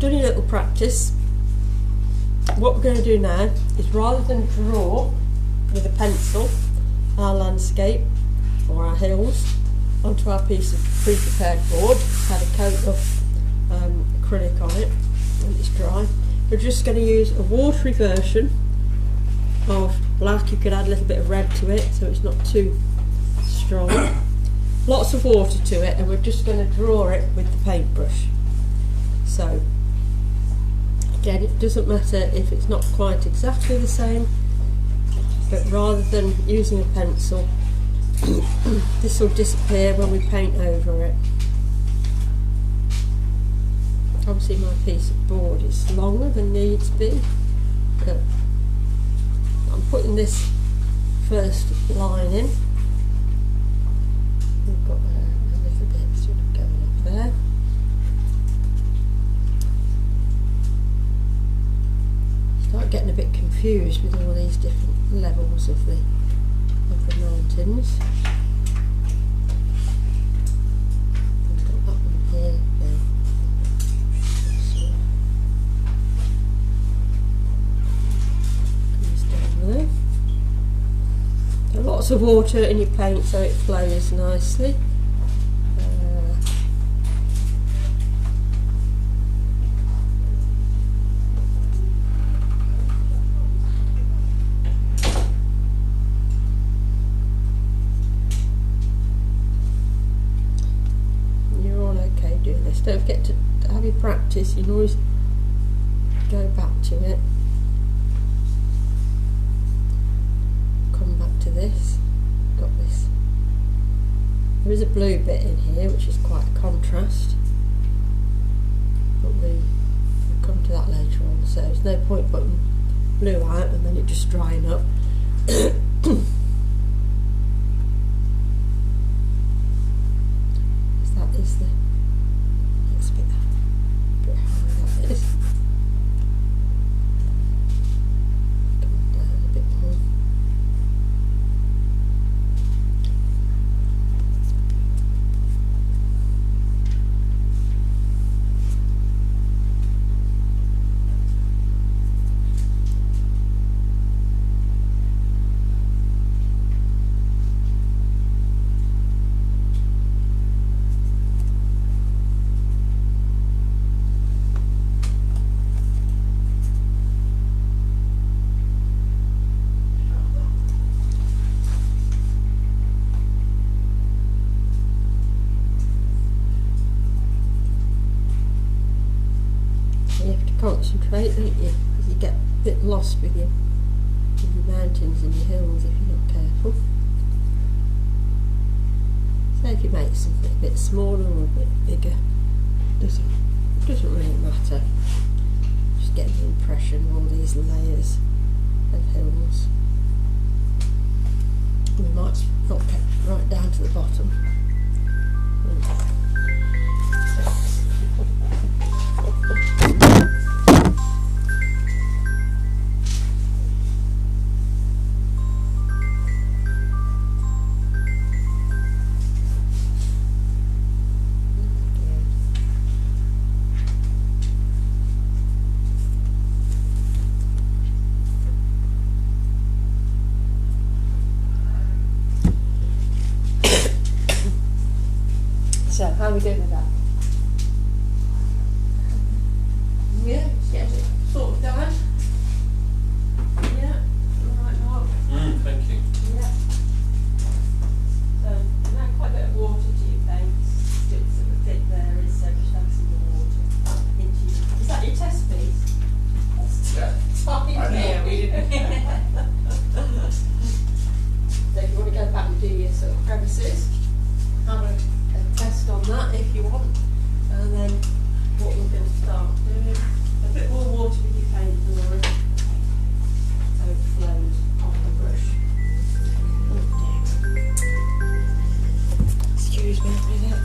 done your little practice. What we're going to do now is, rather than draw with a pencil our landscape or our hills onto our piece of pre-prepared board, it's had a coat of acrylic on it and it's dry, we're just going to use a watery version of black. You could add a little bit of red to it so it's not too strong. Lots of water to it, and we're just going to draw it with the paintbrush. So again, it doesn't matter if it's not quite exactly the same, but rather than using a pencil, this will disappear when we paint over it. Obviously my piece of board is longer than needs be, but I'm putting this first line in. We've got a little bit sort of going up there. Start getting a bit confused with all these different levels of the mountains. We've got that one here again. Comes down there. So lots of water in your paint so it flows nicely. Doing this. Don't forget to have your practice. You can always go back to it. Come back to this. Got this. There is a blue bit in here which is quite a contrast, but we'll come to that later on. So there's no point putting blue out and then it just drying up. That is the bit higher, that is. Come down a bit more. Concentrate, don't you? Because you get a bit lost with your mountains and your hills if you're not careful. So if you make something a bit smaller or a bit bigger, doesn't really matter. Just get the impression of all these layers of hills. We might not get right down to the bottom. So, how are we doing with that? Yeah, just get it sort of done. Yeah, alright, Mark. Thank you. Yeah. So, now quite a bit of water to your paints. Bits of the thick there is, so just add some more water into your. Is that your test piece? Yeah. Yeah, we didn't. So, if you want to go back and do your sort of crevices, have a test on that if you want, and then what we're going to start doing, a bit more water with your paint, Laura, so it flows off the brush. Excuse me, a minute.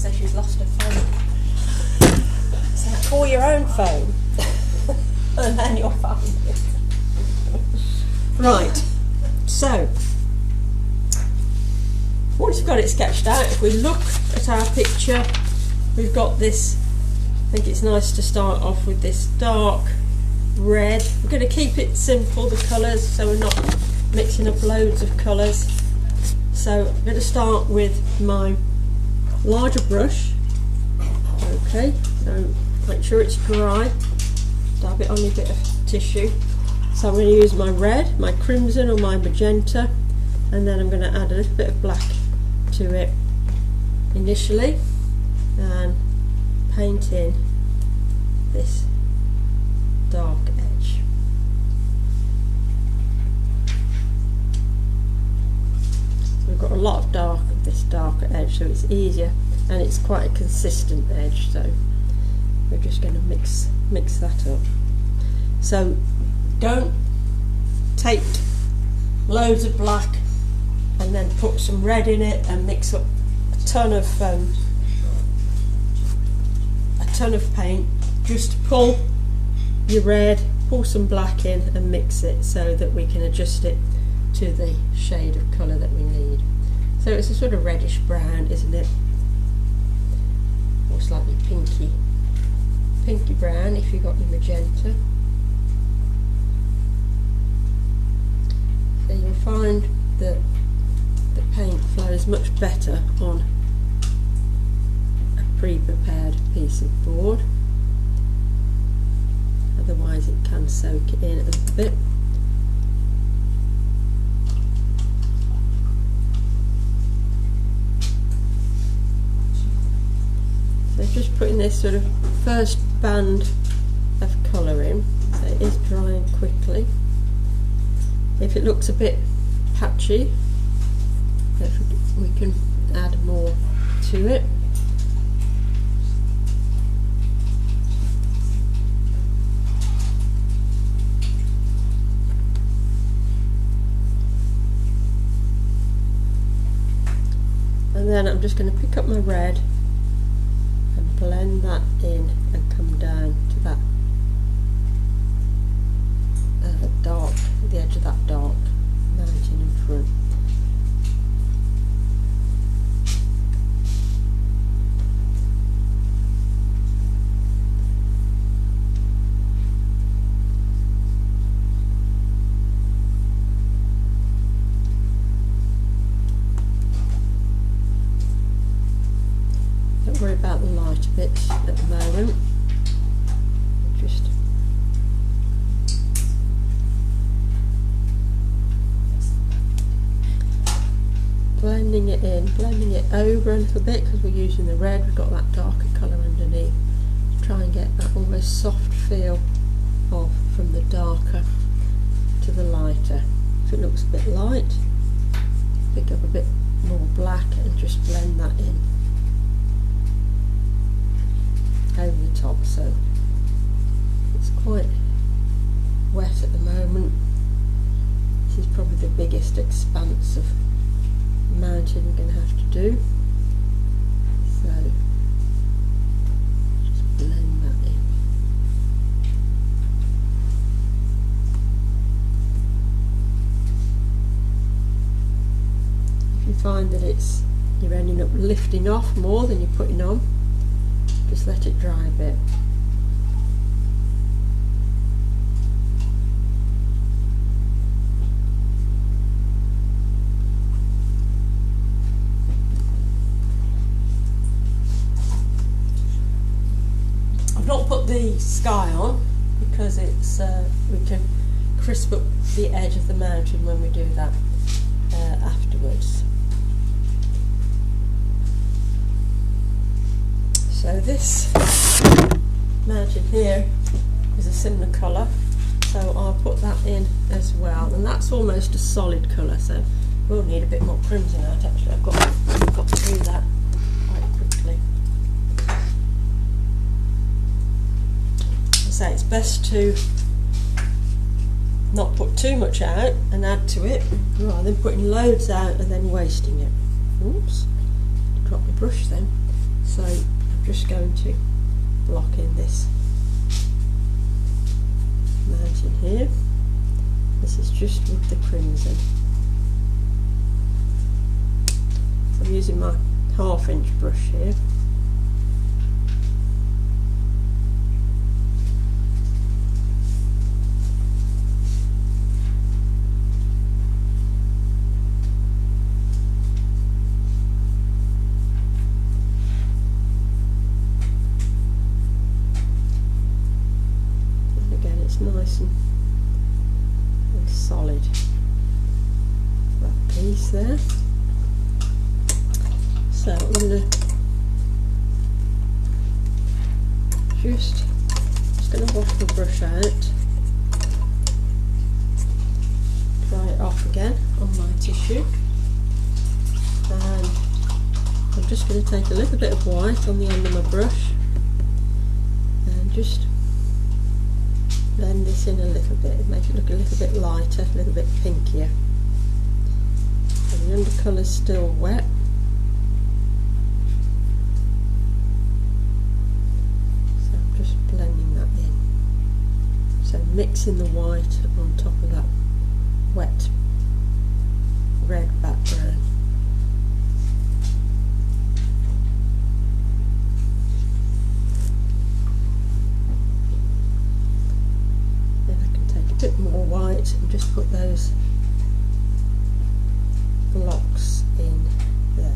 says she's lost her phone. So call your own phone and then you'll find it. Right, so once we've got it sketched out, if we look at our picture, we've got this. I think it's nice to start off with this dark red. We're going to keep it simple, the colours, so we're not mixing up loads of colours. So I'm going to start with my larger brush. Okay, so make sure it's dry. Dab it on a bit of tissue. So I'm going to use my red, my crimson or my magenta, and then I'm going to add a little bit of black to it initially and paint in this dark edge. So we've got a lot of this darker edge, so it's easier and it's quite a consistent edge, so we're just going to mix that up. So don't take loads of black and then put some red in it and mix up a ton of paint. Just pull your red, pour some black in and mix it so that we can adjust it to the shade of colour that we need. So it's a sort of reddish brown, isn't it? Or slightly pinky brown if you've got your magenta. So you'll find that the paint flows much better on a pre-prepared piece of board. Otherwise it can soak it in a little bit. So just putting this sort of first band of colour in, so it is drying quickly. If it looks a bit patchy, we can add more to it. And then I'm just going to pick up my red and blend that in and come down to that dark, the edge of that dark mountain in front. Don't worry about the lighter bits at the moment. Just blending it in, blending it over a little bit because we're using the red, we've got that darker colour underneath. Try and get that almost soft feel from the darker to the lighter. If it looks a bit light, pick up a bit more black and just blend that in over the top. So it's quite wet at the moment. This is probably the biggest expanse of mountain we're going to have to do. So just blend that in. If you find that you're ending up lifting off more than you're putting on, just let it dry a bit. I've not put the sky on because it's we can crisp up the edge of the mountain when we do that afterwards. So this mountain here is a similar colour, so I'll put that in as well, and that's almost a solid colour, so we'll need a bit more crimson out. Actually, I've got to do that quite quickly. So it's best to not put too much out and add to it, rather than putting loads out and then wasting it. Oops, drop my brush then. So I'm just going to block in this mountain here. This is just with the crimson. I'm using my 1/2 inch brush here. And again, it's nice and solid, that piece there. So I'm going to just going to wash the brush out, dry it off again on my tissue, and I'm just going to take a little bit of white on the end of my brush and just blend this in a little bit, make it look a little bit lighter, a little bit pinkier. And the undercolour's still wet. So I'm just blending that in. So mixing the white on top of that wet red background. Bit more white and just put those blocks in there.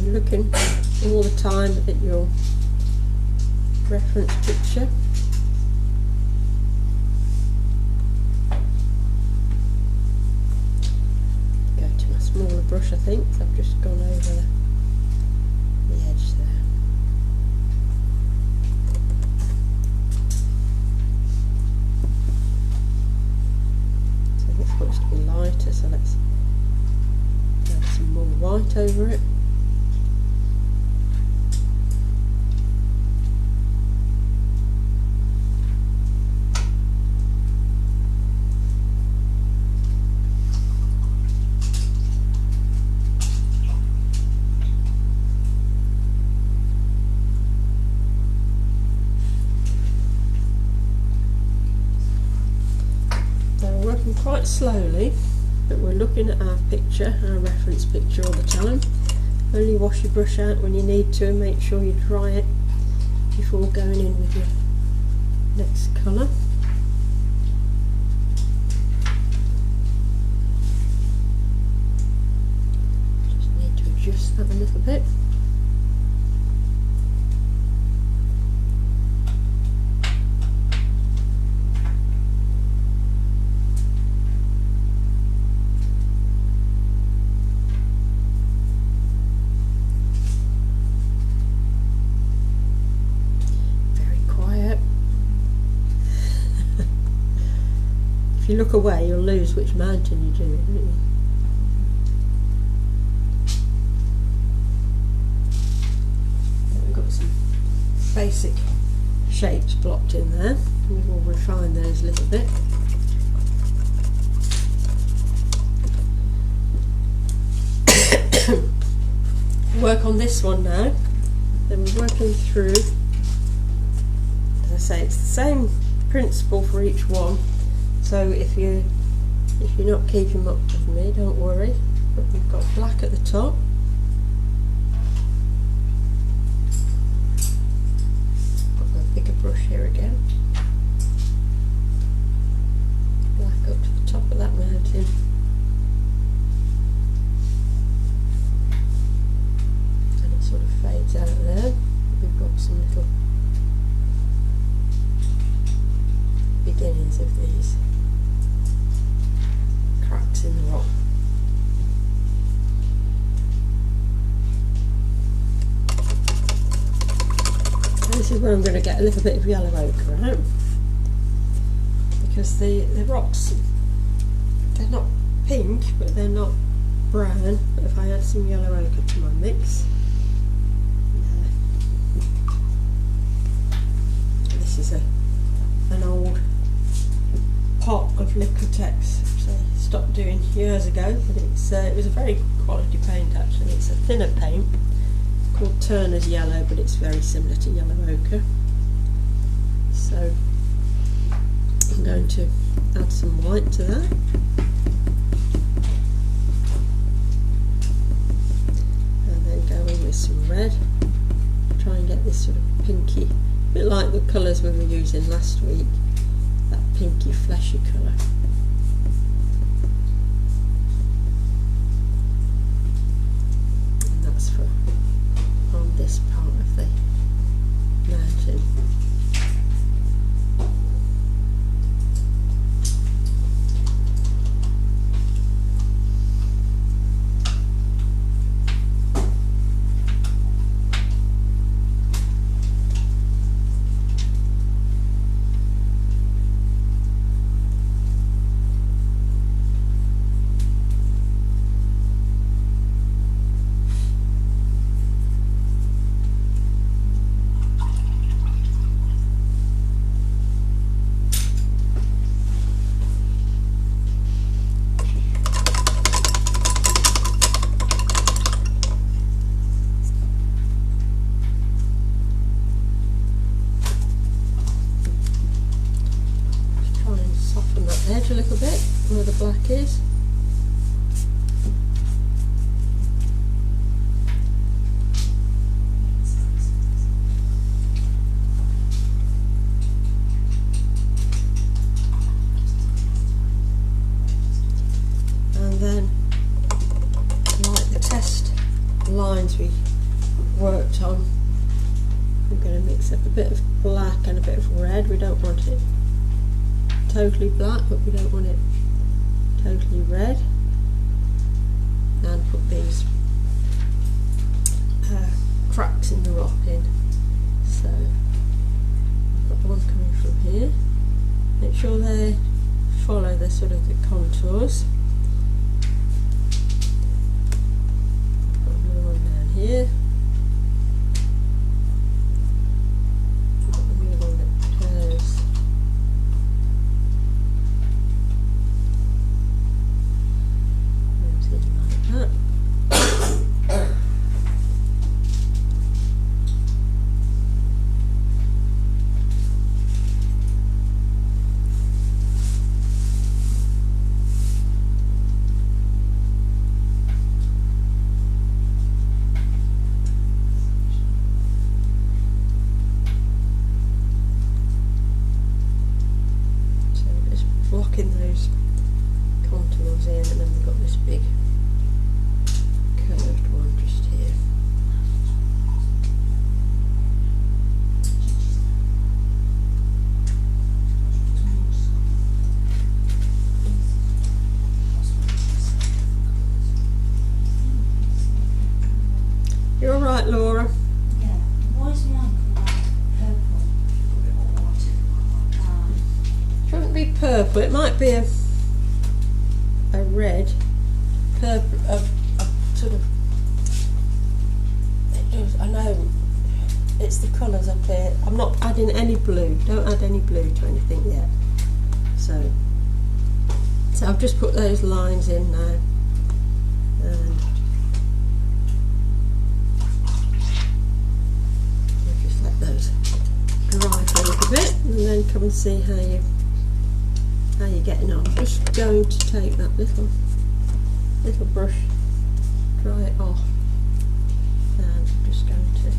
Looking all the time at your reference picture. Go to my smaller brush, I think. I've just gone over the edge there. So this wants to be lighter, so let's add some more white over it. Working quite slowly, but we're looking at our picture, our reference picture all the time. Only wash your brush out when you need to and make sure you dry it before going in with your next colour. Just need to adjust that a little bit. If you look away, you'll lose which mountain you're doing, don't you? We've got some basic shapes blocked in there. We will refine those a little bit. Work on this one now. Then we're working through, as I say, it's the same principle for each one. So if you're not keeping up with me, don't worry. But we've got black at the top. Got a bigger brush here again. Black up to the top of that mountain. And it sort of fades out there. We've got some little beginnings of these cracks in the rock. This is where I'm going to get a little bit of yellow ochre out, because the rocks, they're not pink but they're not brown. But if I add some yellow ochre to my mix, this is an old pot of Liquitex, which I stopped doing years ago, but it was a very good quality paint actually. It's a thinner paint called Turner's Yellow, but it's very similar to yellow ochre. So I'm going to add some white to that, and then go in with some red. Try and get this sort of pinky, a bit like the colours we were using last week, that pinky fleshy colour. And that's for on this part of the mountain. Edge a little bit where the black is. And then, like the test lines we worked on, we're going to mix up a bit of black and a bit of red. We don't want it totally black, but we don't want it totally red. And put these cracks in the rock in. So I've got one coming from here. Make sure they follow the sort of the contours. Got another one down here. Got another one that curves. Blocking those contours in, and then we've got this big curved one just here. You're all right, Laura? Yeah. Why is mine Shouldn't be purple. It might be a red, purple, a sort of. It does. I know. It's the colours up here. I'm not adding any blue. Don't add any blue to anything yet. So I've just put those lines in now, and we'll just let those dry for a little bit, and then come and see how you're getting on. I'm just going to take that little brush, dry it off, and I'm just going to